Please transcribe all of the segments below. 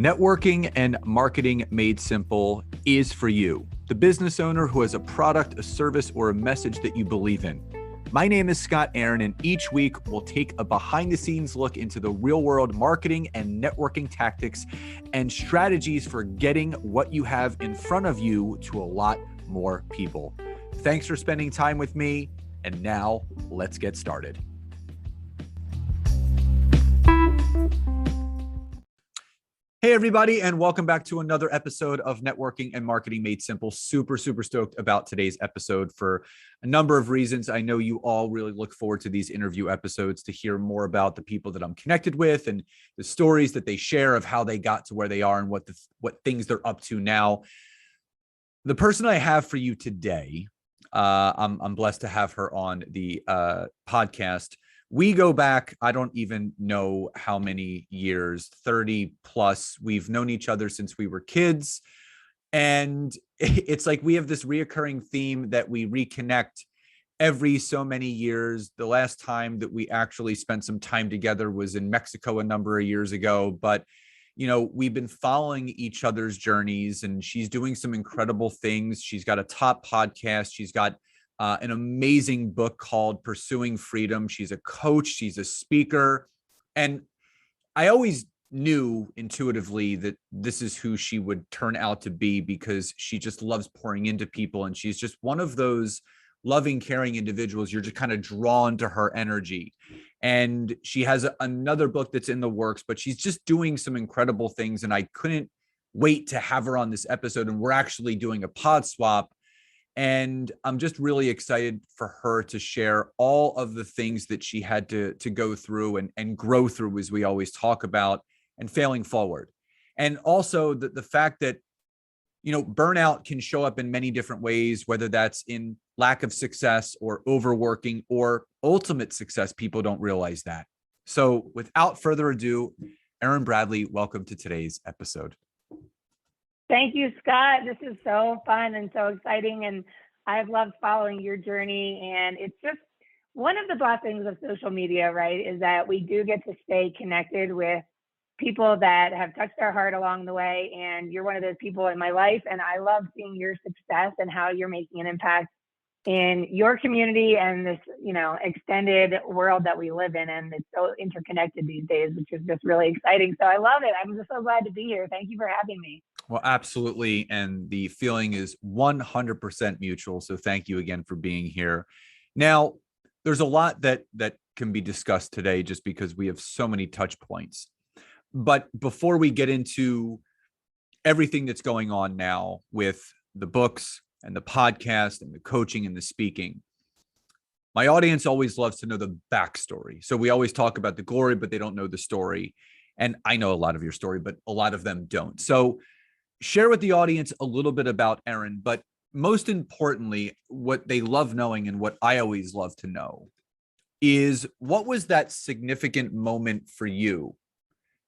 Networking and marketing made simple is for you, the business owner who has a product, a service, or a message that you believe in. My name is Scott Erin, and each week we'll take a behind-the-scenes look into the real-world marketing and networking tactics and strategies for getting what you have in front of you to a lot more people. Thanks for spending time with me, and now let's get started. Hey, everybody, and welcome back to another episode of Networking and Marketing Made Simple. Super stoked about today's episode for a number of reasons. I know you all really look forward to these interview episodes to hear more about the people that I'm connected with and the stories that they share of how they got to where they are and what things they're up to now. The person I have for you today, I'm blessed to have her on the podcast. We go back, I don't even know how many years, 30 plus. We've known each other since we were kids. And it's like we have this reoccurring theme that we reconnect every so many years. The last time that we actually spent some time together was in Mexico a number of years ago. But, you know, we've been following each other's journeys, and she's doing some incredible things. She's got a top podcast. She's got an amazing book called Pursuing Freedom. She's a coach, she's a speaker. And I always knew intuitively that this is who she would turn out to be, because she just loves pouring into people. And she's just one of those loving, caring individuals. You're just kind of drawn to her energy. And she has another book that's in the works, but she's just doing some incredible things. And I couldn't wait to have her on this episode. And we're actually doing a pod swap. And I'm just really excited for her to share all of the things that she had to go through and grow through, as we always talk about, and failing forward. And also the fact that, you know, burnout can show up in many different ways, whether that's in lack of success or overworking or ultimate success. People don't realize that. So without further ado, Erin Bradely, welcome to today's episode. Thank you, Scott. This is so fun and so exciting. And I've loved following your journey. And it's just one of the blessings of social media, right, is that we do get to stay connected with people that have touched our heart along the way. And you're one of those people in my life. And I love seeing your success and how you're making an impact in your community and this, you know, extended world that we live in. And it's so interconnected these days, which is just really exciting. So I love it. I'm just so glad to be here. Thank you for having me. Well, absolutely. And the feeling is 100% mutual. So thank you again for being here. Now, there's a lot that can be discussed today just because we have so many touch points. But before we get into everything that's going on now with the books and the podcast and the coaching and the speaking, my audience always loves to know the backstory. So we always talk about the glory, but they don't know the story. And I know a lot of your story, but a lot of them don't. So share with the audience a little bit about Erin, but most importantly, what they love knowing and what I always love to know is, what was that significant moment for you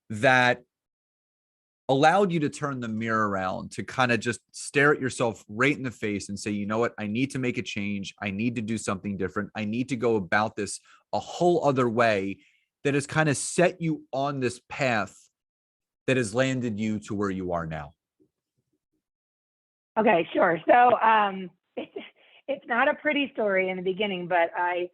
that allowed you to turn the mirror around, to kind of just stare at yourself right in the face and say, you know what, I need to make a change. I need to do something different. I need to go about this a whole other way, that has kind of set you on this path that has landed you to where you are now? Okay, sure. So it's not a pretty story in the beginning, but I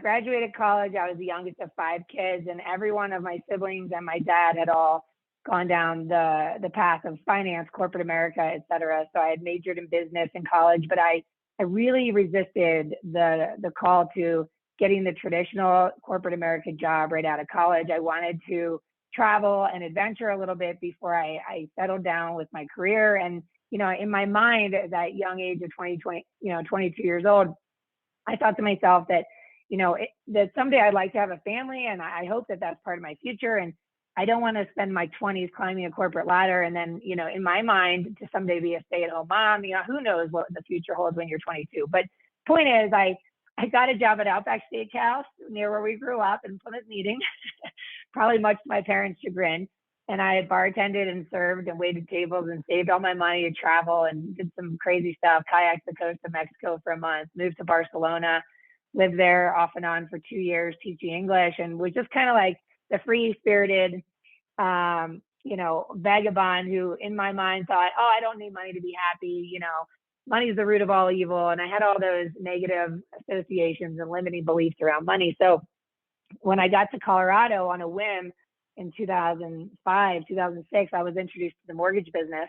graduated college. I was the youngest of 5 kids, and every one of my siblings and my dad had all gone down the path of finance, corporate America, et cetera. So I had majored in business in college, but I really resisted the call to getting the traditional corporate America job right out of college. I wanted to travel and adventure a little bit before I settled down with my career. And you know, in my mind, at that young age of 22 years old, I thought to myself that, you know, that someday I'd like to have a family, and I hope that that's part of my future. And I don't want to spend my 20s climbing a corporate ladder, and then, you know, in my mind, to someday be a stay-at-home mom. You know, who knows what the future holds when you're 22. But point is, I got a job at Outback Steakhouse near where we grew up in Plymouth Meeting, probably much to my parents' chagrin. And I had bartended and served and waited tables and saved all my money to travel and did some crazy stuff, kayaked the coast of Mexico for a month, moved to Barcelona, lived there off and on for 2 years teaching English, and was just kind of like the free-spirited vagabond who in my mind thought, oh, I don't need money to be happy. Money is the root of all evil. And I had all those negative associations and limiting beliefs around money. So when I got to Colorado on a whim in 2005, 2006, I was introduced to the mortgage business,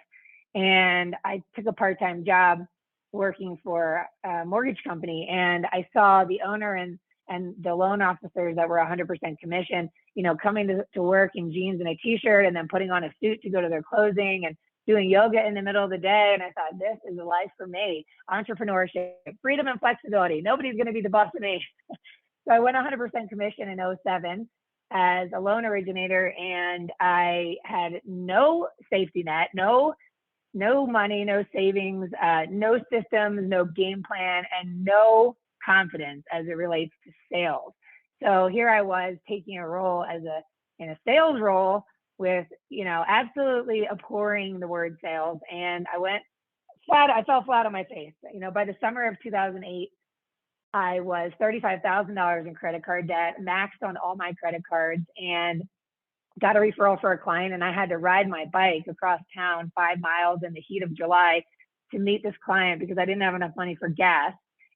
and I took a part-time job working for a mortgage company, and I saw the owner and the loan officers that were 100% commission, coming to work in jeans and a t-shirt and then putting on a suit to go to their closing and doing yoga in the middle of the day. And I thought, this is the life for me. Entrepreneurship, freedom and flexibility. Nobody's going to be the boss of me. So I went 100% commission in 2007 as a loan originator, and I had no safety net, no money, no savings, no systems, no game plan, and no confidence as it relates to sales. So here I was taking a role in a sales role with, absolutely abhorring the word sales. And I fell flat on my face. By the summer of 2008, I was $35,000 in credit card debt, maxed on all my credit cards, and got a referral for a client. And I had to ride my bike across town 5 miles in the heat of July to meet this client because I didn't have enough money for gas.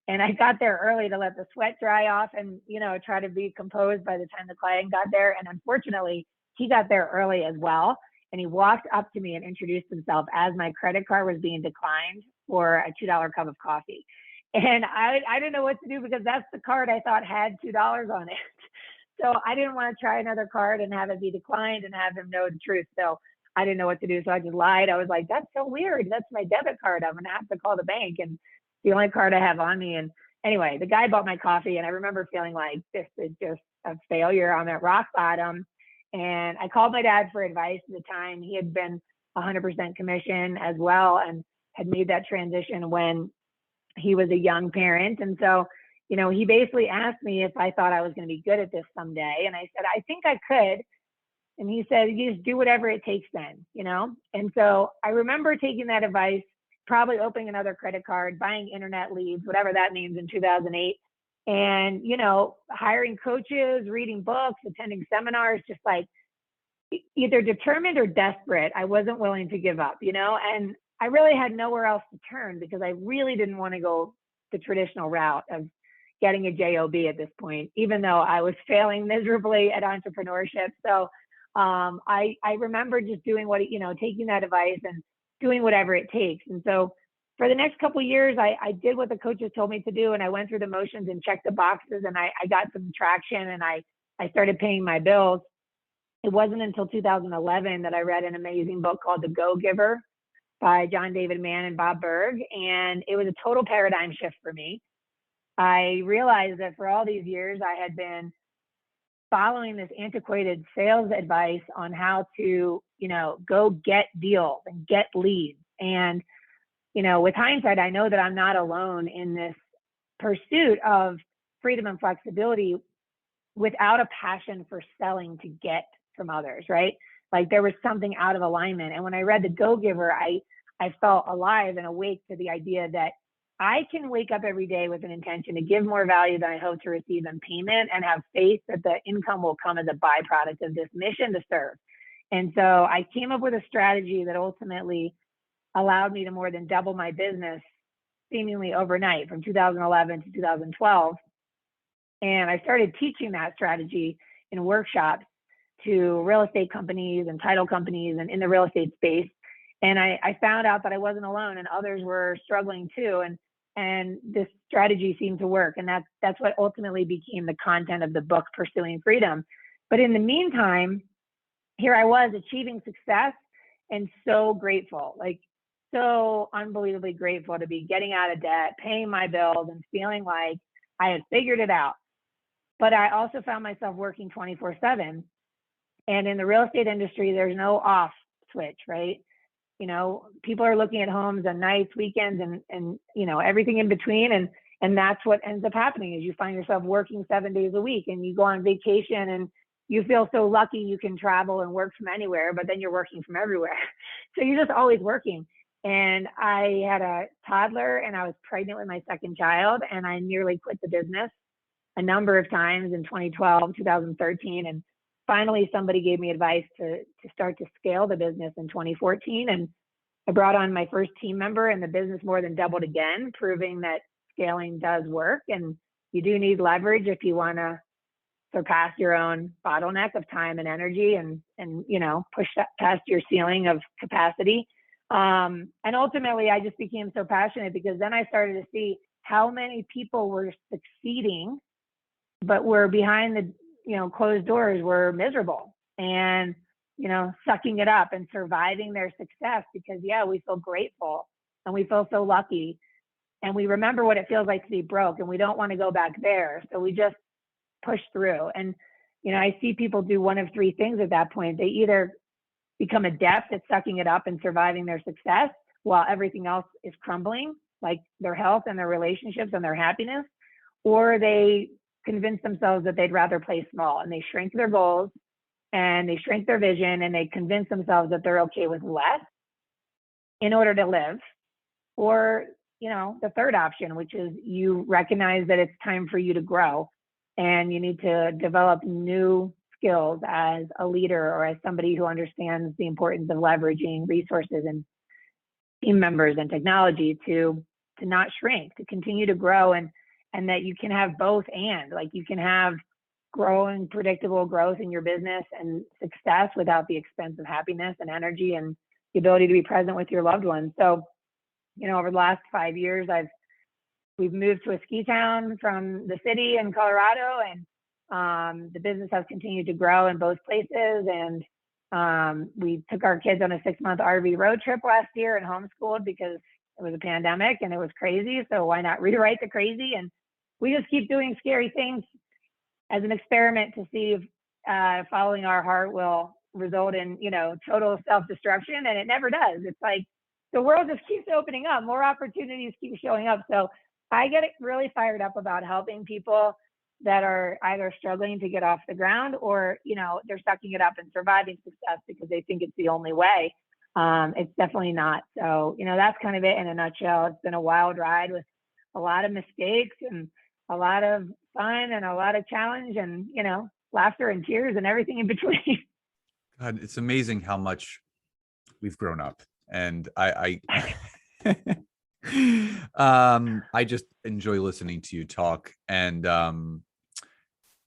And I got there early to let the sweat dry off and, try to be composed by the time the client got there. And unfortunately, he got there early as well. And he walked up to me and introduced himself as my credit card was being declined for a $2 cup of coffee. And I didn't know what to do because that's the card I thought had $2 on it. So I didn't want to try another card and have it be declined and have him know the truth. So I didn't know what to do. So I just lied. I was like, that's so weird. That's my debit card. I'm going to have to call the bank. And the only card I have on me. And anyway, the guy bought my coffee, and I remember feeling like this is just a failure. I'm at rock bottom. And I called my dad for advice at the time. He had been 100% commission as well and had made that transition when he was a young parent. And so, he basically asked me if I thought I was going to be good at this someday. And I said, I think I could. And he said, you just do whatever it takes then, And so I remember taking that advice, probably opening another credit card, buying internet leads, whatever that means, in 2008. And, hiring coaches, reading books, attending seminars, just like either determined or desperate. I wasn't willing to give up, and I really had nowhere else to turn because I really didn't want to go the traditional route of getting a job at this point, even though I was failing miserably at entrepreneurship. So I remember just doing taking that advice and doing whatever it takes. And so for the next couple of years, I did what the coaches told me to do, and I went through the motions and checked the boxes, and I got some traction, and I started paying my bills. It wasn't until 2011 that I read an amazing book called The Go-Giver by John David Mann and Bob Berg, and it was a total paradigm shift for me. I realized that for all these years, I had been following this antiquated sales advice on how to, go get deals and get leads. And, with hindsight, I know that I'm not alone in this pursuit of freedom and flexibility without a passion for selling to get from others, right? Like there was something out of alignment. And when I read The Go-Giver, I felt alive and awake to the idea that I can wake up every day with an intention to give more value than I hope to receive in payment, and have faith that the income will come as a byproduct of this mission to serve. And so I came up with a strategy that ultimately allowed me to more than double my business seemingly overnight from 2011 to 2012. And I started teaching that strategy in workshops to real estate companies and title companies and in the real estate space. And I found out that I wasn't alone, and others were struggling too. And this strategy seemed to work. And that's what ultimately became the content of the book, Pursuing Freedom. But in the meantime, here I was achieving success and so grateful, like so unbelievably grateful to be getting out of debt, paying my bills, and feeling like I had figured it out. But I also found myself working 24/7. And in the real estate industry, there's no off switch, right? People are looking at homes on nights, weekends, and everything in between. And that's what ends up happening is you find yourself working 7 days a week, and you go on vacation and you feel so lucky you can travel and work from anywhere, but then you're working from everywhere. So you're just always working. And I had a toddler, and I was pregnant with my second child, and I nearly quit the business a number of times in 2012, 2013. And finally somebody gave me advice to start to scale the business in 2014. And I brought on my first team member, and the business more than doubled again, proving that scaling does work. And you do need leverage if you want to surpass your own bottleneck of time and energy, and push that past your ceiling of capacity. And ultimately, I just became so passionate because then I started to see how many people were succeeding, but were behind the closed doors, were miserable and sucking it up and surviving their success because we feel grateful and we feel so lucky, and we remember what it feels like to be broke, and we don't want to go back there, so we just push through. And I see people do one of three things at that point. They either become adept at sucking it up and surviving their success while everything else is crumbling, like their health and their relationships and their happiness, or they convince themselves that they'd rather play small, and they shrink their goals and they shrink their vision, and they convince themselves that they're okay with less in order to live. Or the third option, which is you recognize that it's time for you to grow and you need to develop new skills as a leader or as somebody who understands the importance of leveraging resources and team members and technology to not shrink, to continue to grow, and that you can have both, and like you can have growing predictable growth in your business and success without the expense of happiness and energy and the ability to be present with your loved ones. So over the last 5 years, we've moved to a ski town from the city in Colorado, and the business has continued to grow in both places. And we took our kids on a 6-month RV road trip last year and homeschooled because it was a pandemic and it was crazy. So why not rewrite the crazy? And we just keep doing scary things as an experiment to see if following our heart will result in, total self-destruction. And it never does. It's like the world just keeps opening up, more opportunities keep showing up. So I get really fired up about helping people that are either struggling to get off the ground or, they're sucking it up and surviving success because they think it's the only way. It's definitely not. So, that's kind of it in a nutshell. It's been a wild ride with a lot of mistakes and a lot of fun and a lot of challenge and, laughter and tears and everything in between. God, it's amazing how much we've grown up. And I I just enjoy listening to you talk, and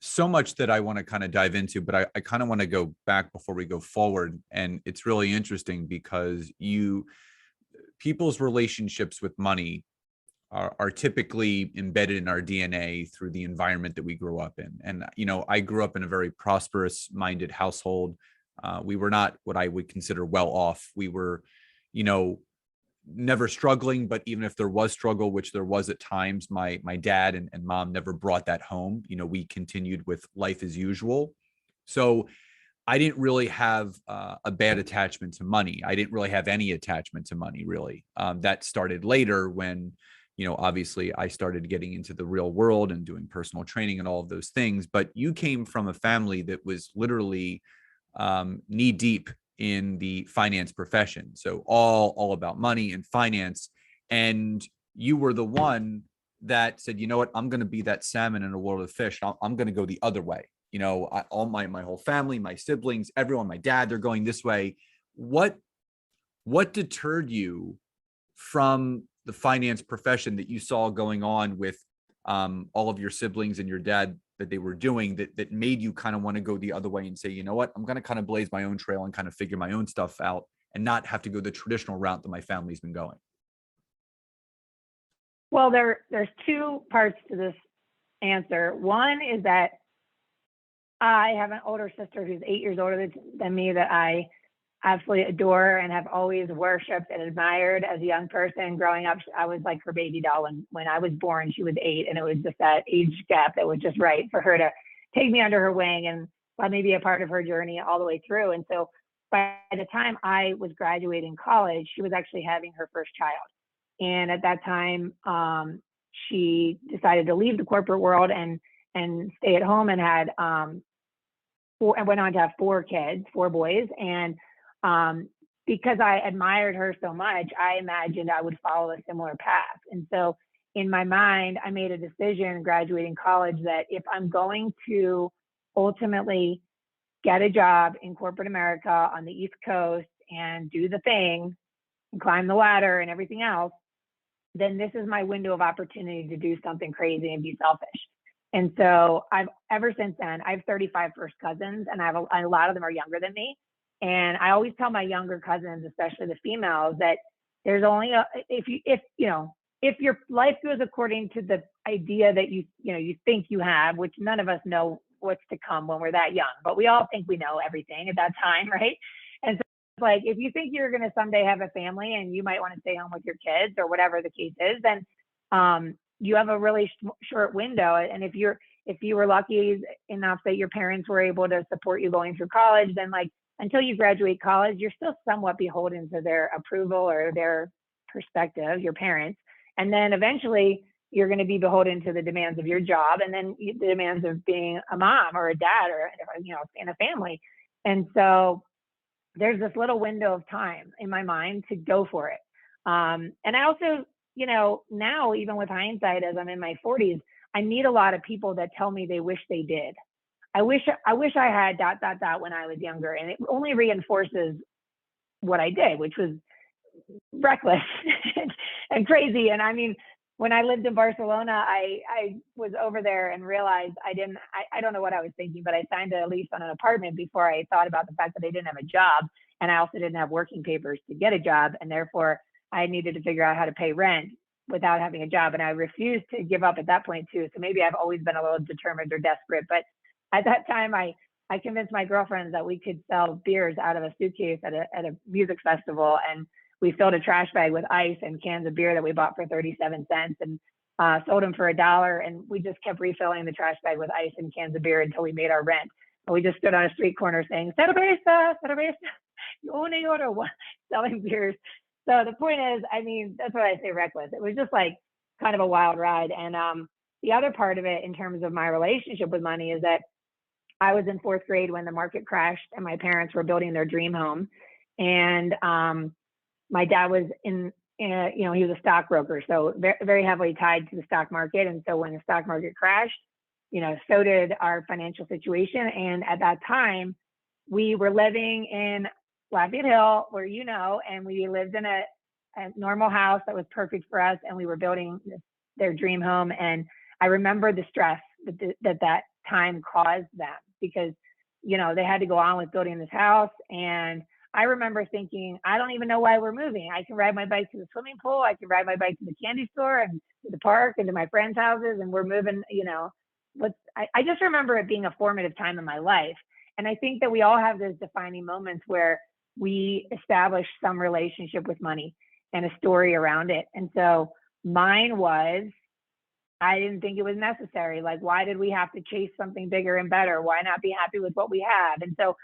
so much that I want to kind of dive into, but I kind of want to go back before we go forward. And it's really interesting because people's relationships with money are typically embedded in our DNA through the environment that we grew up in. And, I grew up in a very prosperous minded household. We were not what I would consider well off. We were, never struggling, but even if there was struggle, which there was at times, my dad and mom never brought that home. We continued with life as usual. So I didn't really have a bad attachment to money. I didn't really have any attachment to money, really. That started later when, obviously I started getting into the real world and doing personal training and all of those things. But you came from a family that was literally knee deep in the finance profession. So all about money and finance. And you were the one that said, you know what, I'm going to be that salmon in a world of fish. I'm going to go the other way. All my whole family, my siblings, everyone, my dad, they're going this way. What deterred you from the finance profession that you saw going on with all of your siblings and your dad that they were doing that made you kind of want to go the other way and say, you know what, I'm going to kind of blaze my own trail and kind of figure my own stuff out and not have to go the traditional route that my family's been going? Well, there's two parts to this answer. One is that I have an older sister who's 8 years older than me that I absolutely adore and have always worshipped and admired as a young person. Growing up, I was like her baby doll. When I was born, she was 8, and it was just that age gap that was just right for her to take me under her wing and let me be a part of her journey all the way through. And so by the time I was graduating college, she was actually having her first child. And at that time, she decided to leave the corporate world and stay at home, and had went on to have 4 kids, 4 boys. And because I admired her so much, I imagined I would follow a similar path. And so in my mind, I made a decision graduating college that if I'm going to ultimately get a job in corporate America on the East Coast and do the thing and climb the ladder and everything else, then this is my window of opportunity to do something crazy and be selfish. And so ever since then, I have 35 first cousins, and a lot of them are younger than me. And I always tell my younger cousins, especially the females, that there's only if your life goes according to the idea that you think you have, which none of us know what's to come when we're that young, but we all think we know everything at that time, right? And so it's like, if you think you're going to someday have a family and you might want to stay home with your kids or whatever the case is, then you have a really short window. And if you were lucky enough that your parents were able to support you going through college, then like until you graduate college, you're still somewhat beholden to their approval or their perspective, your parents. And then eventually you're going to be beholden to the demands of your job, and then the demands of being a mom or a dad or, in a family. And so there's this little window of time in my mind to go for it. And I also, now even with hindsight, as I'm in my 40s, I meet a lot of people that tell me they wish they did. I wish I had ... when I was younger, and it only reinforces what I did, which was reckless and crazy. And I mean, when I lived in Barcelona, I was over there and realized I don't know what I was thinking, but I signed a lease on an apartment before I thought about the fact that I didn't have a job, and I also didn't have working papers to get a job, and therefore I needed to figure out how to pay rent without having a job. And I refused to give up at that point too. So maybe I've always been a little determined or desperate, but at that time I convinced my girlfriends that we could sell beers out of a suitcase at a music festival, and we filled a trash bag with ice and cans of beer that we bought for 37 cents and sold them for $1. And we just kept refilling the trash bag with ice and cans of beer until we made our rent. And we just stood on a street corner saying, "Cerveza, cerveza, una oro," selling beers. So the point is, I mean, that's why I say reckless. It was just like kind of a wild ride. And the other part of it in terms of my relationship with money is that I was in 4th grade when the market crashed and my parents were building their dream home. And my dad was he was a stockbroker, so very, very heavily tied to the stock market. And so when the stock market crashed, so did our financial situation. And at that time, we were living in Lafayette Hill, where and we lived in a normal house that was perfect for us, and we were building their dream home. And I remember the stress that time caused them, because they had to go on with building this house. And I remember thinking, I don't even know why we're moving. I can ride my bike to the swimming pool. I can ride my bike to the candy store and to the park and to my friends' houses, and we're moving, I just remember it being a formative time in my life. And I think that we all have those defining moments where we establish some relationship with money and a story around it. And so mine was, I didn't think it was necessary. Like, why did we have to chase something bigger and better? Why not be happy with what we have? And so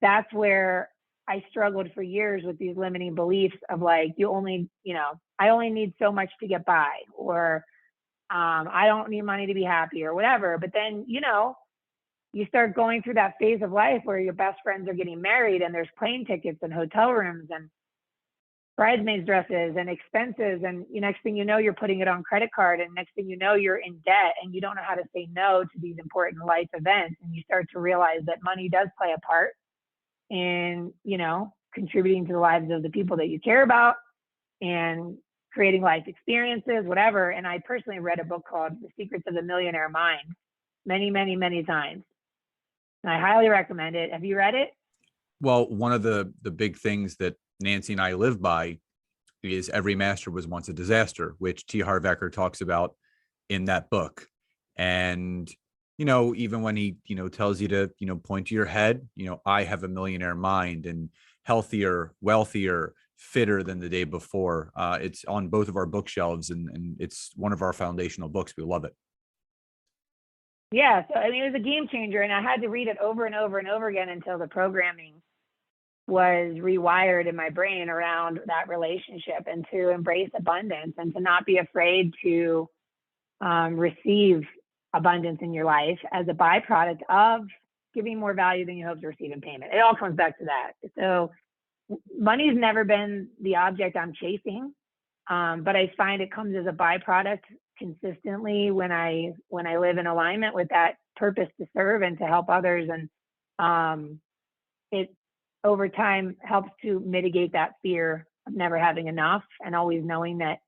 that's where I struggled for years with these limiting beliefs of like, I only need so much to get by, or I don't need money to be happy, or whatever. But then, you start going through that phase of life where your best friends are getting married, and there's plane tickets and hotel rooms and bridesmaids dresses and expenses. And next thing you know, you're putting it on credit card. And next thing you know, you're in debt, and you don't know how to say no to these important life events. And you start to realize that money does play a part in, contributing to the lives of the people that you care about and creating life experiences, whatever. And I personally read a book called The Secrets of the Millionaire Mind many, many, many times. And I highly recommend it. Have you read it? Well, one of the big things that Nancy and I live by is every master was once a disaster, which T. Harv Eker talks about in that book. And, even when he, tells you to, point to your head, I have a millionaire mind, and healthier, wealthier, fitter than the day before. It's on both of our bookshelves, and it's one of our foundational books. We love it. Yeah. So, it was a game changer, and I had to read it over and over and over again until the programming was rewired in my brain around that relationship, and to embrace abundance, and to not be afraid to receive abundance in your life as a byproduct of giving more value than you hope to receive in payment. It all comes back to that. So money's never been the object I'm chasing, but I find it comes as a byproduct consistently when I live in alignment with that purpose to serve and to help others. And it over time helps to mitigate that fear of never having enough, and always knowing that,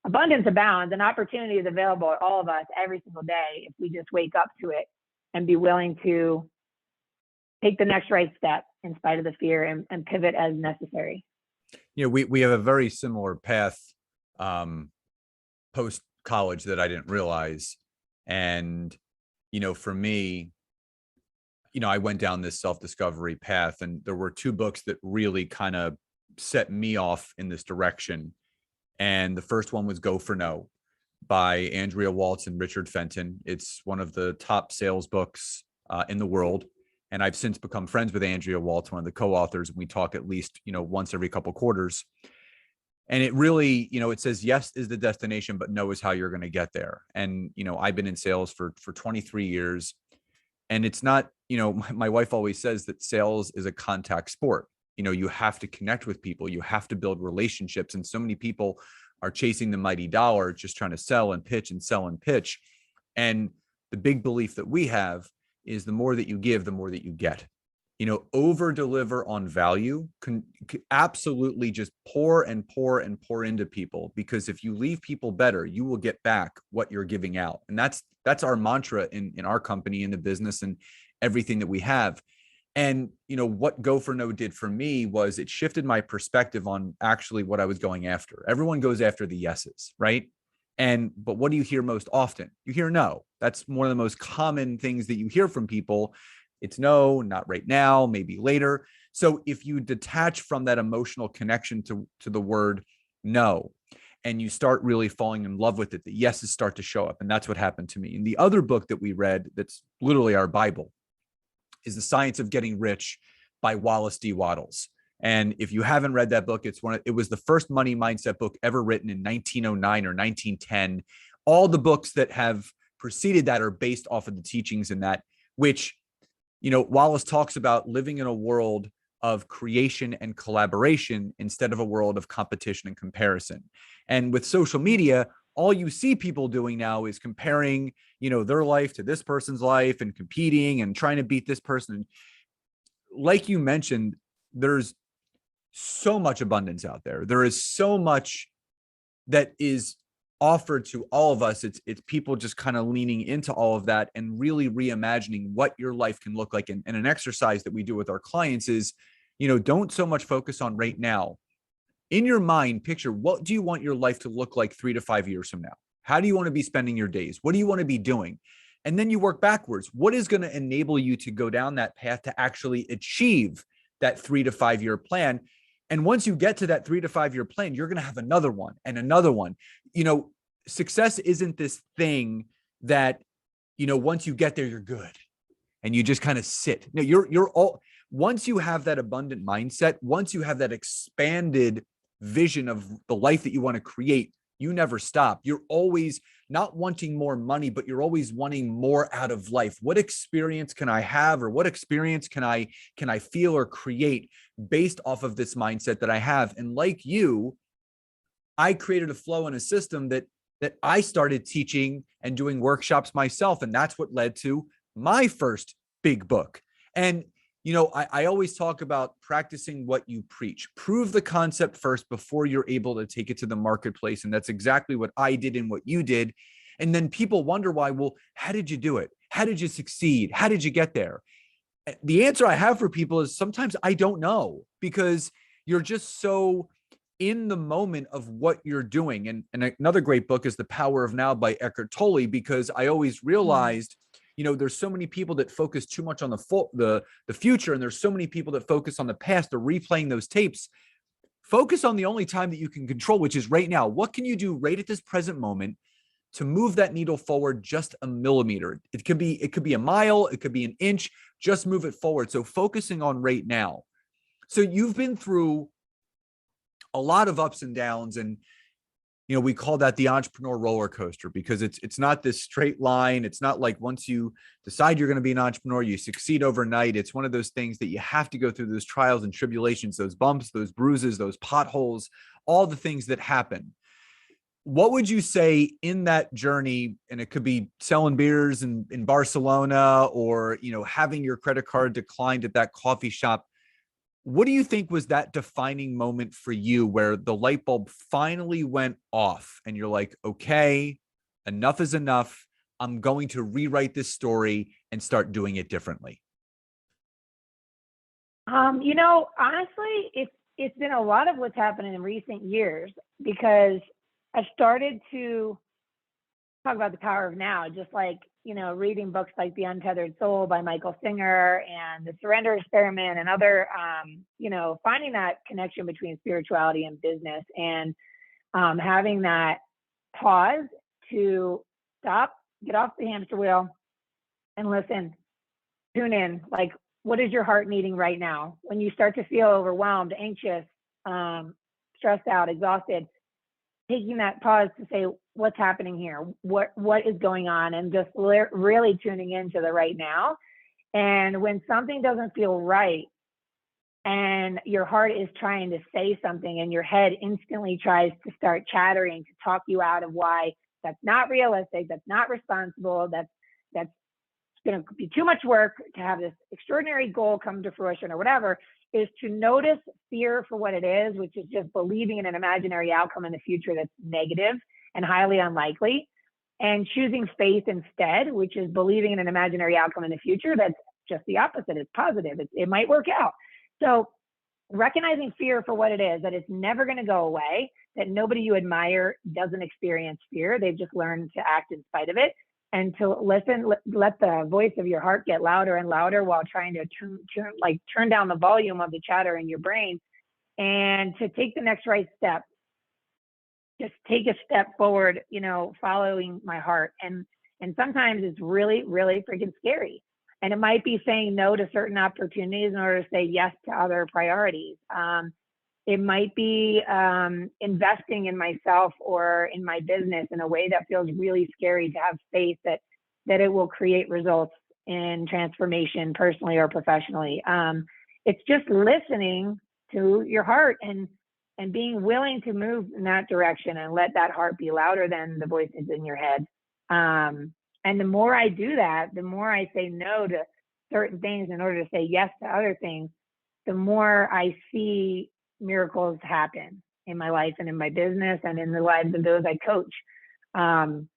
abundance abounds and opportunity is available to all of us every single day if we just wake up to it and be willing to take the next right step in spite of the fear, and pivot as necessary. We have a very similar path post college that I didn't realize. And, for me, I went down this self-discovery path, and there were two books that really kind of set me off in this direction. And the first one was Go for No by Andrea Waltz and Richard Fenton. It's one of the top sales books in the world. And I've since become friends with Andrea Waltz, one of the co-authors, and we talk at least, once every couple quarters. And it really, it says yes is the destination, but no is how you're going to get there. And, I've been in sales for 23 years. And it's not, my wife always says that sales is a contact sport. You have to connect with people. You have to build relationships. And so many people are chasing the mighty dollar, just trying to sell and pitch and sell and pitch. And the big belief that we have is the more that you give, the more that you get. Over deliver on value, can absolutely just pour and pour and pour into people, because if you leave people better, you will get back what you're giving out. And that's our mantra in our company, in the business, and everything that we have. And, what Go for No did for me was it shifted my perspective on actually what I was going after. Everyone goes after the yeses, right? But what do you hear most often? You hear no. That's one of the most common things that you hear from people. It's no, not right now, maybe later. So if you detach from that emotional connection to the word no, and you start really falling in love with it, the yeses start to show up. And that's what happened to me. And the other book that we read, that's literally our Bible, is The Science of Getting Rich by Wallace D. Wattles. And if you haven't read that book, it was the first money mindset book ever written in 1909 or 1910. All the books that have preceded that are based off of the teachings in that, which, Wallace talks about living in a world of creation and collaboration instead of a world of competition and comparison. And with social media, all you see people doing now is comparing, their life to this person's life and competing and trying to beat this person. Like you mentioned, there's so much abundance out there. There is so much that is offered to all of us. It's people just kind of leaning into all of that and really reimagining what your life can look like. And an exercise that we do with our clients is, don't so much focus on right now. In your mind, picture, what do you want your life to look like 3 to 5 years from now? How do you want to be spending your days? What do you want to be doing? And then you work backwards. What is going to enable you to go down that path to actually achieve that 3 to 5 year plan? And once you get to that 3 to 5 year plan, you're going to have another one and another one. Success isn't this thing that, once you get there, you're good and you just kind of sit. No, you're all, once you have that abundant mindset, once you have that expanded vision of the life that you want to create, you never stop. You're always not wanting more money, but you're always wanting more out of life. What experience can I have, or what experience can I feel or create based off of this mindset that I have? And like you, I created a flow and a system that I started teaching and doing workshops myself. And that's what led to my first big book. And I always talk about practicing what you preach. Prove the concept first before you're able to take it to the marketplace. And that's exactly what I did and what you did. And then people wonder why, well, how did you do it? How did you succeed? How did you get there? The answer I have for people is sometimes I don't know, because you're just so in the moment of what you're doing. And another great book is The Power of Now by Eckhart Tolle, because I always realized, there's so many people that focus too much on the future, and there's so many people that focus on the past or replaying those tapes. Focus on the only time that you can control, which is right now. What can you do right at this present moment to move that needle forward just a millimeter? It could be a mile, it could be an inch, just move it forward. So focusing on right now. So you've been through a lot of ups and downs, and we call that the entrepreneur roller coaster, because it's not this straight line. It's not like once you decide you're going to be an entrepreneur, you succeed overnight. It's one of those things that you have to go through those trials and tribulations, those bumps, those bruises, those potholes, all the things that happen. What would you say in that journey? And it could be selling beers in Barcelona, or, having your credit card declined at that coffee shop. What do you think was that defining moment for you where the light bulb finally went off and you're like, okay, enough is enough. I'm going to rewrite this story and start doing it differently? Honestly, it's been a lot of what's happened in recent years, because I started to talk about the power of now, just like, reading books like The Untethered Soul by Michael Singer and The Surrender Experiment and other, finding that connection between spirituality and business, and having that pause to stop, get off the hamster wheel and listen, tune in. Like, what is your heart needing right now? When you start to feel overwhelmed, anxious, stressed out, exhausted, taking that pause to say, what's happening here? What is going on? And just really tuning into the right now. And when something doesn't feel right and your heart is trying to say something and your head instantly tries to start chattering to talk you out of why that's not realistic, that's not responsible, that's going to be too much work to have this extraordinary goal come to fruition or whatever, is to notice fear for what it is, which is just believing in an imaginary outcome in the future that's negative and highly unlikely, and choosing faith instead, which is believing in an imaginary outcome in the future that's just the opposite. It's positive. It might work out. So recognizing fear for what it is, that it's never going to go away, that nobody you admire doesn't experience fear. They've just learned to act in spite of it. And to listen, let the voice of your heart get louder and louder while trying to turn down the volume of the chatter in your brain, and to take the next right step. Just take a step forward, following my heart. And sometimes it's really, really freaking scary. And it might be saying no to certain opportunities in order to say yes to other priorities. It might be investing in myself or in my business in a way that feels really scary, to have faith that it will create results in transformation personally or professionally. It's just listening to your heart and being willing to move in that direction and let that heart be louder than the voices in your head. And the more I do that, the more I say no to certain things in order to say yes to other things, the more I see miracles happen in my life and in my business and in the lives of those I coach. And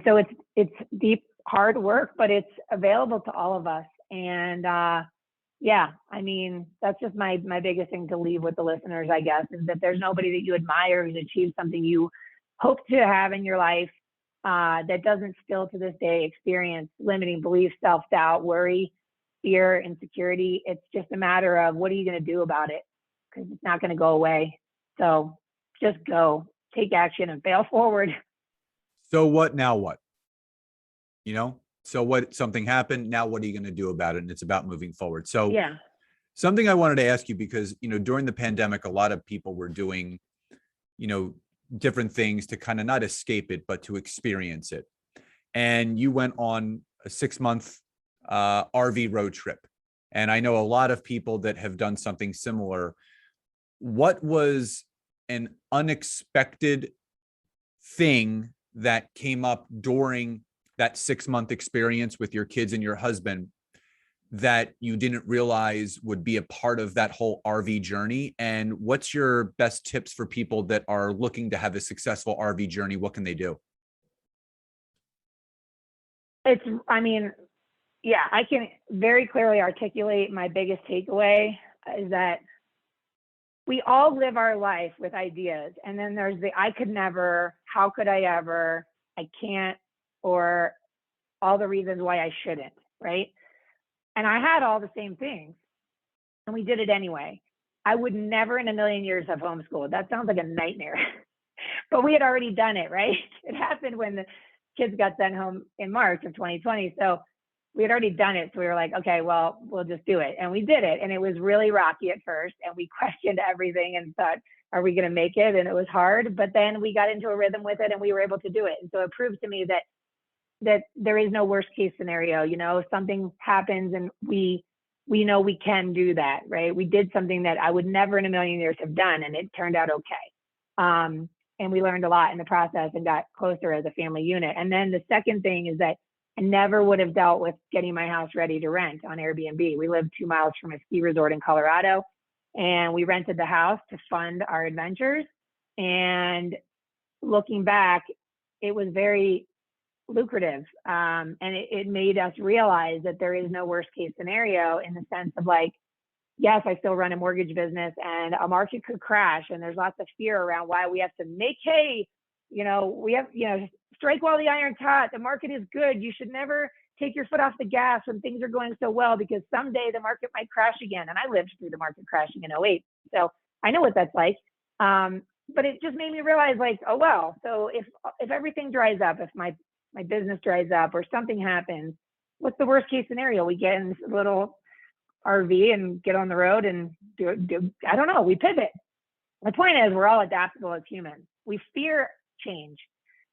so it's deep, hard work, but it's available to all of us. And that's just my biggest thing to leave with the listeners, I guess, is that there's nobody that you admire who's achieved something you hope to have in your life that doesn't still to this day experience limiting beliefs, self-doubt, worry, fear, insecurity. It's just a matter of, what are you going to do about it? Because it's not going to go away. So just go, take action, and fail forward. So what, now what? So what, something happened. Now what are you going to do about it? And it's about moving forward. So Yeah. Something I wanted to ask you, because, during the pandemic, a lot of people were doing, different things to kind of not escape it, but to experience it. And you went on a 6-month RV road trip. And I know a lot of people that have done something similar. What was an unexpected thing that came up during that 6-month experience with your kids and your husband that you didn't realize would be a part of that whole RV journey? And what's your best tips for people that are looking to have a successful RV journey? What can they do? I can very clearly articulate my biggest takeaway is that we all live our life with ideas. And then there's the I could never, how could I ever, I can't, or all the reasons why I shouldn't, right? And I had all the same things, and we did it anyway. I would never in a million years have homeschooled. That sounds like a nightmare, but we had already done it, right? It happened when the kids got sent home in March of 2020. So we had already done it. So we were like, okay, well, we'll just do it. And we did it. And it was really rocky at first. And we questioned everything and thought, are we going to make it? And it was hard, but then we got into a rhythm with it and we were able to do it. And so it proved to me that there is no worst case scenario. Something happens and we know we can do that, right? We did something that I would never in a million years have done, and it turned out okay. and we learned a lot in the process and got closer as a family unit. And then the second thing is that I never would have dealt with getting my house ready to rent on Airbnb. We lived 2 miles from a ski resort in Colorado, and we rented the house to fund our adventures. And looking back, it was very lucrative. And it made us realize that there is no worst case scenario, in the sense of like, yes, I still run a mortgage business and a market could crash. And there's lots of fear around why we have to make hay. We have, strike while the iron's hot. The market is good. You should never take your foot off the gas when things are going so well, because someday the market might crash again. And I lived through the market crashing in '08. So I know what that's like. But it just made me realize, like, oh, well, so if everything dries up, if my business dries up or something happens, what's the worst case scenario? We get in this little RV and get on the road and do I don't know, we pivot. The point is, we're all adaptable as humans. We fear change,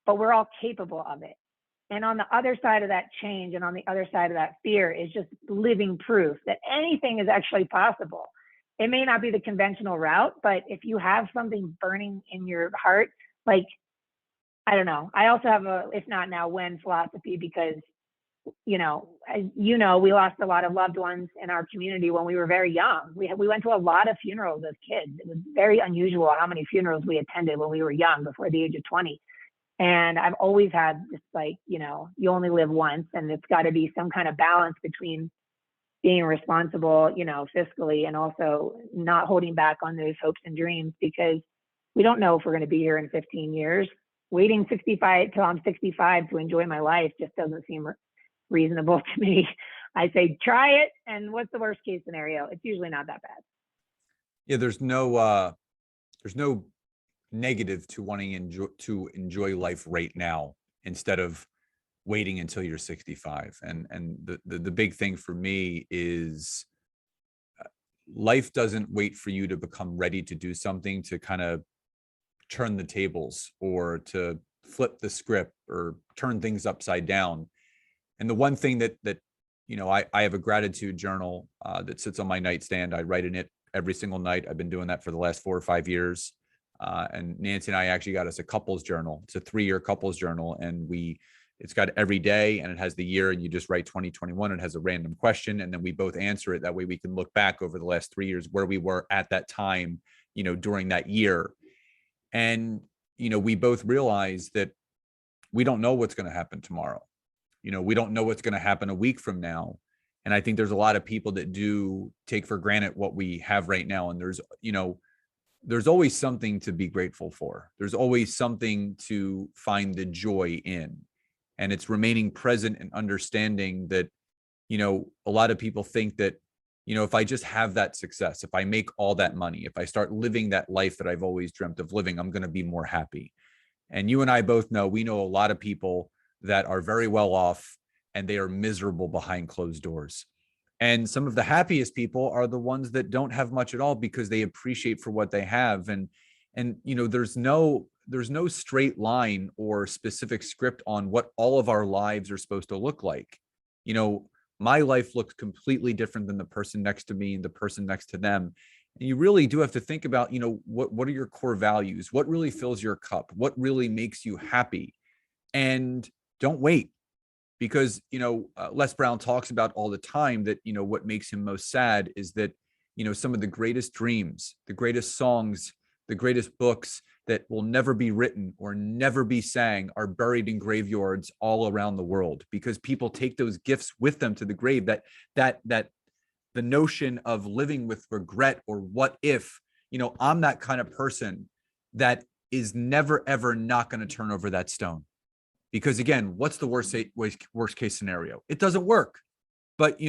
but we're all capable of it. And on the other side of that change and on the other side of that fear is just living proof that anything is actually possible. It may not be the conventional route, but if you have something burning in your heart, like, I don't know. I also have a if not now, when philosophy, because, we lost a lot of loved ones in our community when we were very young. We went to a lot of funerals as kids. It was very unusual how many funerals we attended when we were young, before the age of 20. And I've always had this, like, you only live once, and it's got to be some kind of balance between being responsible, fiscally, and also not holding back on those hopes and dreams, because we don't know if we're going to be here in 15 years. Waiting 65 till I'm 65 to enjoy my life just doesn't seem reasonable to me. I say, try it. And what's the worst case scenario? It's usually not that bad. Yeah. There's no negative to wanting to enjoy life right now, instead of waiting until you're 65. And the big thing for me is, life doesn't wait for you to become ready to do something, to kind of turn the tables or to flip the script or turn things upside down. And the one thing that I have a gratitude journal that sits on my nightstand. I write in it every single night. I've been doing that for the last 4 or 5 years. And Nancy and I actually got us a couples journal. It's a 3-year couples journal, and it's got every day, and it has the year, and you just write 2021. It has a random question, and then we both answer it. That way we can look back over the last 3 years where we were at that time, during that year. And, we both realize that we don't know what's going to happen tomorrow. We don't know what's going to happen a week from now. And I think there's a lot of people that do take for granted what we have right now. And there's always something to be grateful for. There's always something to find the joy in. And it's remaining present and understanding that, a lot of people think that, if I just have that success, if I make all that money, if I start living that life that I've always dreamt of living, I'm going to be more happy. And you and I both know, we know a lot of people that are very well off, and they are miserable behind closed doors. And some of the happiest people are the ones that don't have much at all, because they appreciate for what they have. And there's no straight line or specific script on what all of our lives are supposed to look like. My life looks completely different than the person next to me and the person next to them. And you really do have to think about, what are your core values? What really fills your cup? What really makes you happy? And don't wait, because, Les Brown talks about all the time that, what makes him most sad is that, some of the greatest dreams, the greatest songs, the greatest books that will never be written or never be sang are buried in graveyards all around the world, because people take those gifts with them to the grave. That the notion of living with regret, or what if, I'm that kind of person that is never, ever not going to turn over that stone. Because again, what's the worst case scenario? It doesn't work. But,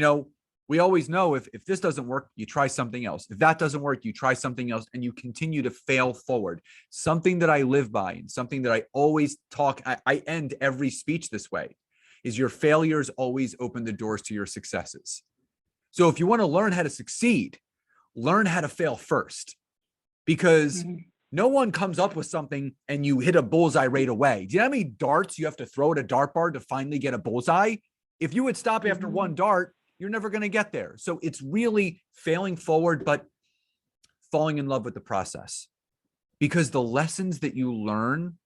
we always know if this doesn't work, you try something else. If that doesn't work, you try something else, and you continue to fail forward. Something that I live by, and something that I always I end every speech this way, is your failures always open the doors to your successes. So if you want to learn how to succeed, learn how to fail first, because no one comes up with something and you hit a bullseye right away. Do you know how many darts you have to throw at a dartboard to finally get a bullseye? If you would stop after one dart, you're never going to get there. So it's really failing forward, but falling in love with the process. because the lessons that you learn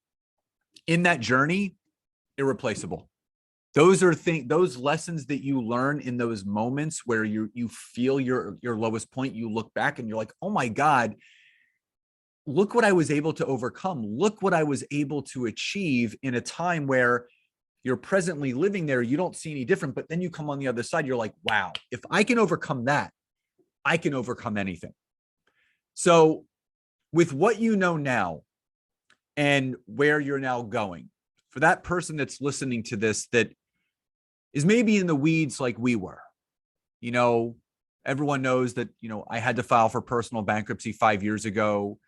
in that journey, irreplaceable. Those lessons that you learn in those moments where you feel your lowest point, you look back and you're like, oh my God, look what I was able to overcome. Look what I was able to achieve in a time where you're presently living there. You don't see any different, but then you come on the other side. You're like, wow, if I can overcome that, I can overcome anything. So with what you know now and where you're now going, for that person that's listening to this, that is maybe in the weeds like we were, everyone knows that, I had to file for personal bankruptcy 5 years ago.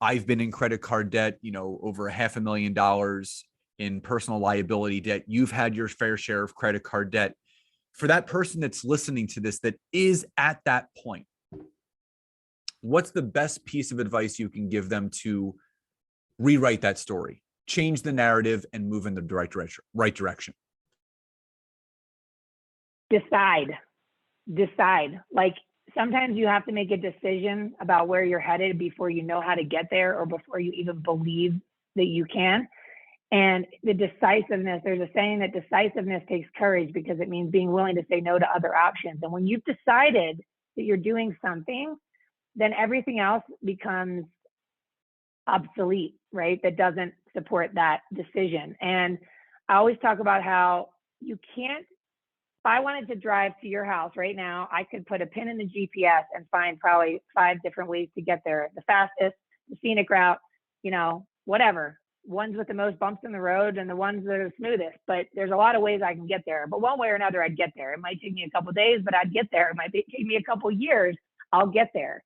I've been in credit card debt, over $500,000 in personal liability debt. You've had your fair share of credit card debt. For that person that's listening to this, that is at that point, what's the best piece of advice you can give them to rewrite that story, change the narrative, and move in the right direction? Decide. Like, sometimes you have to make a decision about where you're headed before you know how to get there, or before you even believe that you can. And the decisiveness, there's a saying that decisiveness takes courage, because it means being willing to say no to other options. And when you've decided that you're doing something, then everything else becomes obsolete, right? That doesn't support that decision. And I always talk about how you can't, if I wanted to drive to your house right now, I could put a pin in the GPS and find probably 5 different ways to get there. The fastest, the scenic route, whatever. Ones with the most bumps in the road and the ones that are smoothest. But there's a lot of ways I can get there. But one way or another, I'd get there. It might take me a couple of days, but I'd get there. It might take me a couple of years. I'll get there.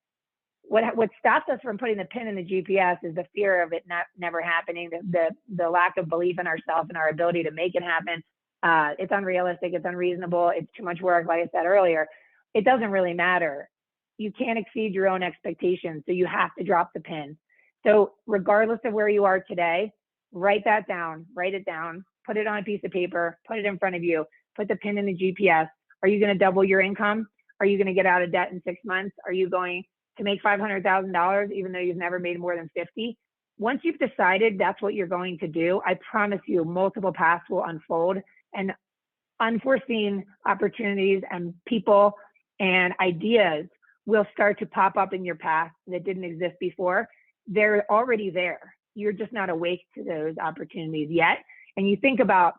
What stops us from putting the pin in the GPS is the fear of it never happening, the lack of belief in ourselves and our ability to make it happen. It's unrealistic, it's unreasonable, it's too much work, like I said earlier. It doesn't really matter. You can't exceed your own expectations, so you have to drop the pin. So regardless of where you are today, write it down, put it on a piece of paper, put it in front of you, put the pin in the GPS. Are you going to double your income? Are you going to get out of debt in 6 months? Are you going to make $500,000 even though you've never made more than 50? Once you've decided that's what you're going to do, I promise you multiple paths will unfold, and unforeseen opportunities and people and ideas will start to pop up in your path that didn't exist before. They're already there. You're just not awake to those opportunities yet. And you think about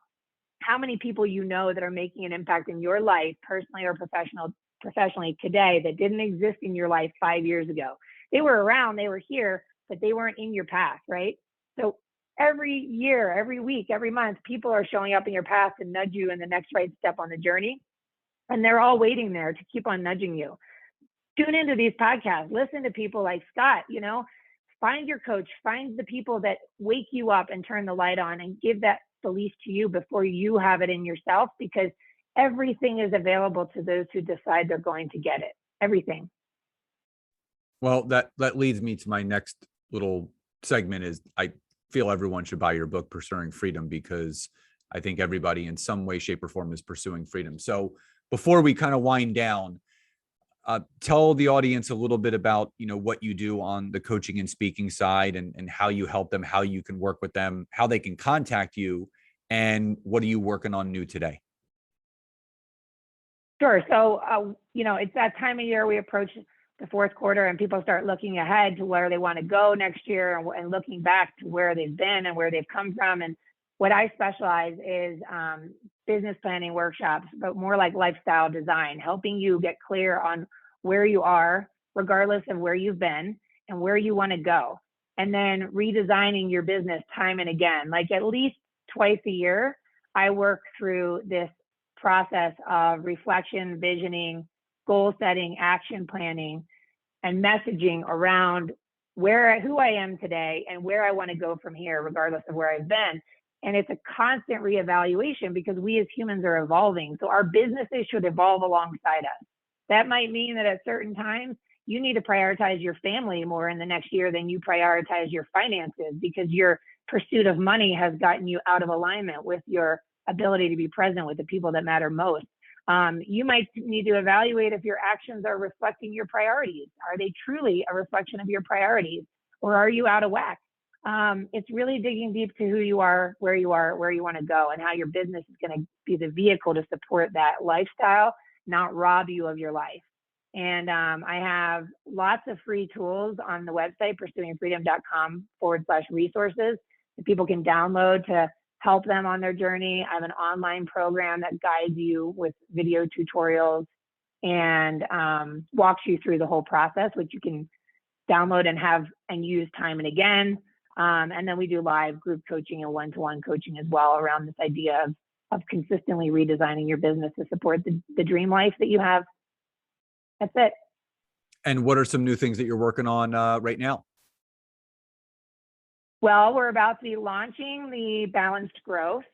how many people that are making an impact in your life, personally or professionally today, that didn't exist in your life 5 years ago. They were around, they were here, but they weren't in your path, right? So every year, every week, every month, people are showing up in your path to nudge you in the next right step on the journey. And they're all waiting there to keep on nudging you. Tune into these podcasts, listen to people like Scott, find your coach, find the people that wake you up and turn the light on and give that belief to you before you have it in yourself, because everything is available to those who decide they're going to get it. Everything. Well, that leads me to my next little segment. Is I feel everyone should buy your book, Pursuing Freedom, because I think everybody in some way, shape, or form is pursuing freedom. So before we kind of wind down, tell the audience a little bit about, what you do on the coaching and speaking side, and how you help them, how you can work with them, how they can contact you, and what are you working on new today? Sure. So, it's that time of year we approach the fourth quarter, and people start looking ahead to where they want to go next year, and looking back to where they've been and where they've come from. And what I specialize is business planning workshops, but more like lifestyle design, helping you get clear on where you are, regardless of where you've been, and where you want to go. And then redesigning your business time and again. Like, at least twice a year, I work through this process of reflection, visioning, goal setting, action planning, and messaging around who I am today and where I want to go from here, regardless of where I've been. And it's a constant reevaluation, because we as humans are evolving. So our businesses should evolve alongside us. That might mean that at certain times you need to prioritize your family more in the next year than you prioritize your finances, because your pursuit of money has gotten you out of alignment with your ability to be present with the people that matter most. You might need to evaluate if your actions are reflecting your priorities. Are they truly a reflection of your priorities? or are you out of whack? It's really digging deep to who you are, where you want to go, and how your business is going to be the vehicle to support that lifestyle, not rob you of your life. And I have lots of free tools on the website, pursuingfreedom.com/resources that people can download to help them on their journey. I have an online program that guides you with video tutorials and walks you through the whole process, which you can download and have and use time and again. And then we do live group coaching and one-to-one coaching as well around this idea of consistently redesigning your business to support the dream life that you have. That's it. And what are some new things that you're working on right now? Well, we're about to be launching the Balanced Growth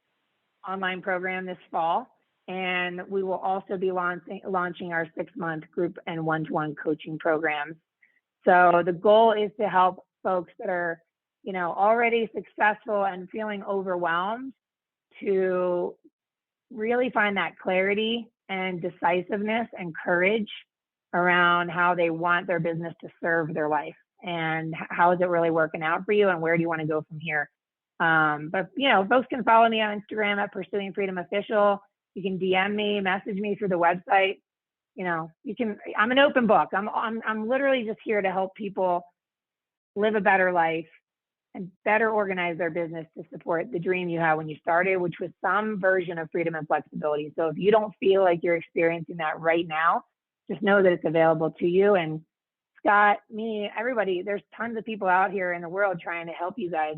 online program this fall. And we will also be launching our 6-month group and one-to-one coaching programs. So the goal is to help folks that are, already successful and feeling overwhelmed to really find that clarity and decisiveness and courage around how they want their business to serve their life, and how is it really working out for you, and where do you want to go from here. But folks can follow me on Instagram at Pursuing Freedom Official. You can DM me, message me through the website. I'm an open book. I'm literally just here to help people live a better life and better organize their business to support the dream you had when you started, which was some version of freedom and flexibility. So if you don't feel like you're experiencing that right now, just know that it's available to you. And Scott, me, everybody, there's tons of people out here in the world trying to help you guys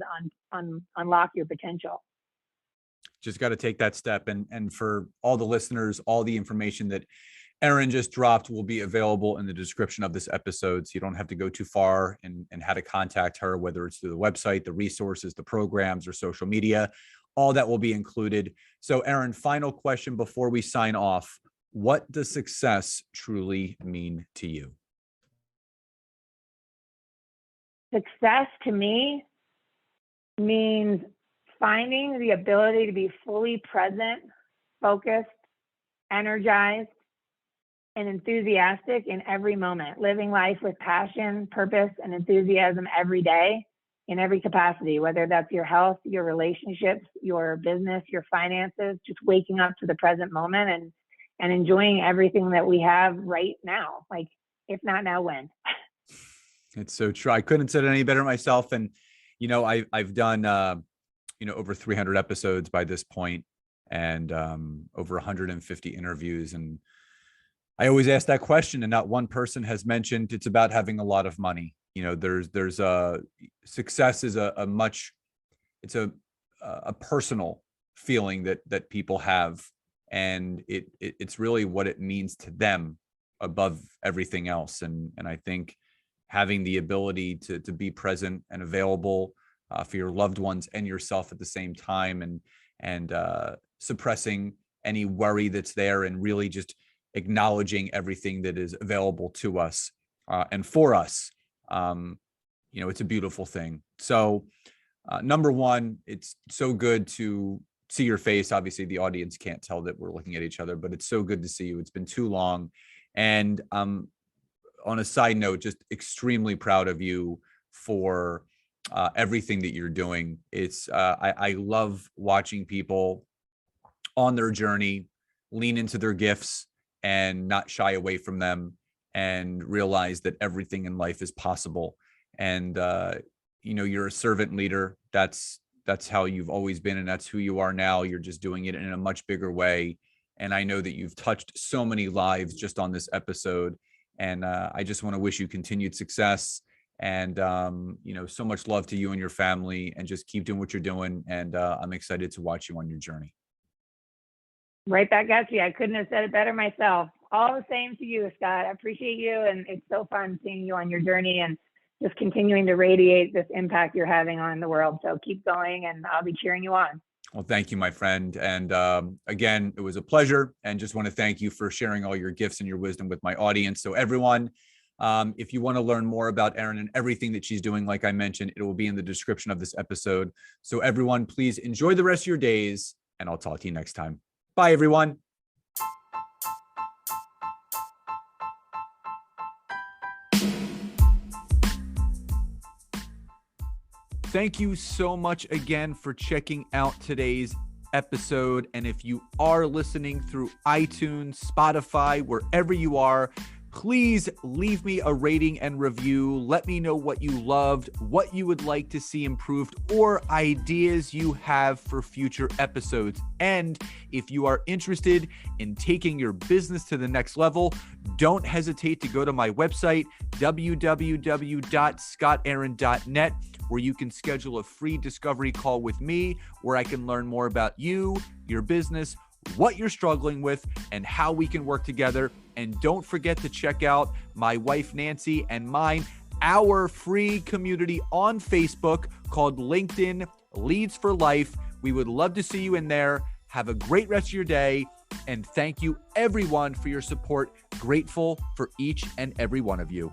unlock your potential. Just got to take that step. And for all the listeners, all the information that Erin just dropped will be available in the description of this episode. So you don't have to go too far and how to contact her, whether it's through the website, the resources, the programs, or social media. All that will be included. So Erin, final question before we sign off. What does success truly mean to you? Success to me means finding the ability to be fully present, focused, energized, and enthusiastic in every moment, living life with passion, purpose, and enthusiasm every day in every capacity, whether that's your health, your relationships, your business, your finances, just waking up to the present moment and enjoying everything that we have right now. Like, if not now, when? It's so true. I couldn't have said it any better myself. And, I've done, over 300 episodes by this point, and over 150 interviews. And I always ask that question, and not one person has mentioned it's about having a lot of money. There's success is it's a personal feeling that people have, and it's really what it means to them above everything else. And I think having the ability to be present and available for your loved ones and yourself at the same time, and suppressing any worry that's there, and really just acknowledging everything that is available to us and for us. It's a beautiful thing. So number one, it's so good to see your face. Obviously the audience can't tell that we're looking at each other, but it's so good to see you. It's been too long. And on a side note, just extremely proud of you for everything that you're doing. I love watching people on their journey lean into their gifts and not shy away from them, and realize that everything in life is possible. And you're a servant leader. That's how you've always been, and that's who you are now. You're just doing it in a much bigger way. And I know that you've touched so many lives just on this episode. And I just want to wish you continued success, and so much love to you and your family, and just keep doing what you're doing. And I'm excited to watch you on your journey. Right back at you. I couldn't have said it better myself. All the same to you, Scott. I appreciate you, and it's so fun seeing you on your journey and just continuing to radiate this impact you're having on the world. So keep going, and I'll be cheering you on. Well, thank you, my friend. And again, it was a pleasure, and just want to thank you for sharing all your gifts and your wisdom with my audience. So everyone, if you want to learn more about Erin and everything that she's doing, like I mentioned, it will be in the description of this episode. So everyone, please enjoy the rest of your days, and I'll talk to you next time. Bye, everyone. Thank you so much again for checking out today's episode. And if you are listening through iTunes, Spotify, wherever you are, please leave me a rating and review. Let me know what you loved, what you would like to see improved, or ideas you have for future episodes. And if you are interested in taking your business to the next level, don't hesitate to go to my website, www.scotterin.net, where you can schedule a free discovery call with me, where I can learn more about you, your business, what you're struggling with, and how we can work together. And don't forget to check out my wife, Nancy, and mine, our free community on Facebook called LinkedIn Leads for Life. We would love to see you in there. Have a great rest of your day. And thank you everyone for your support. Grateful for each and every one of you.